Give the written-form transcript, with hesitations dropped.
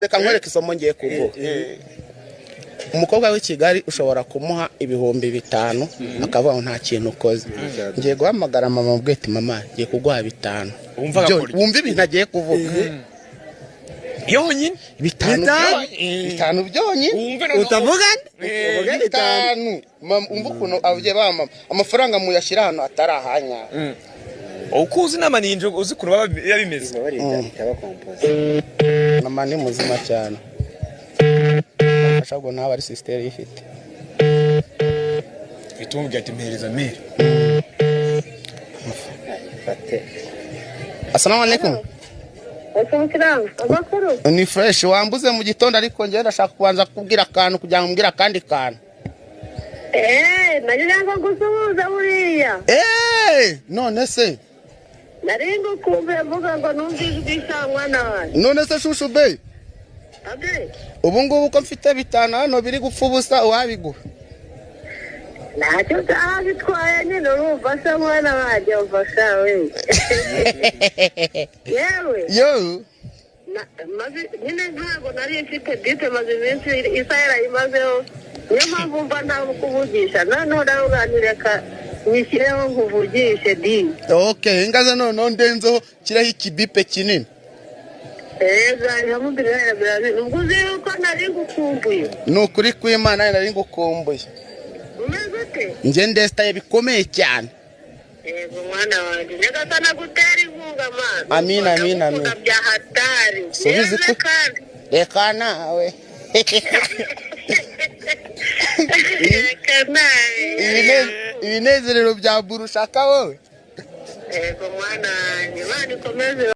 reka nkwereke isomo ngiye kuvuga. Umukobwa w'i Kigali ushobora kumuha ibihumbi 5 akavuga ngo nta kintu ukoze. Ngiye guhamagara mama ubwete mama ngiye kuguha 5. Wumva ibintu agiye kuvuga. Yonyine 5 byonyine utavuga 5 umva ukuntu abye ba mama amafaranga muyashyira hano atarahanya. Ukuzi n'amaninjo uzi kuno yabimeze. Mama ni muzima cyane. Ashobora nta bari sister yifite. Bitumubye ati mpereza mere. Assalamu alaikum. Ni fresh wambuze mu gitondo ariko ngiye ndashaka kubanza kubwira akantu kugira ngo mbwira kandi kantu. Nagira gusuhuza buriya. None se Naringo kumbe mvuga ngo numvise mwana wanjye. None se shushu be. Abe. Ubu ngubu ko mfite 5 hano biri gupfa ubusa uwabiguha. Ntacyo bitwaye nyine urumva se mwana wanjye umfasha we. Yewe. Yo. Nyine ntabwo nari mfite dite maze iminsi isa yarayimazeho. Niyo mpamvu mba nta kuvugisha noneho ndavuganireka nishyireho nkuvugishe di. Okay, ngaze none ndenzeho kiraho ikibipe kinini. Ngamubwira birazi ubwo uzi yuko nari ngukumbuye. Nukuri kw'Imana nari ngukumbuye. Umeze te? Nje ndestaye bikomeye cyane. Yego mwana wanjye nyagasana gutera inkunga mana. Amina. Bya hatari. Subizi ko. Reka nawe. Ibinezerero bya burushaka wowe. Yego mwana wanjye Imana ikomeze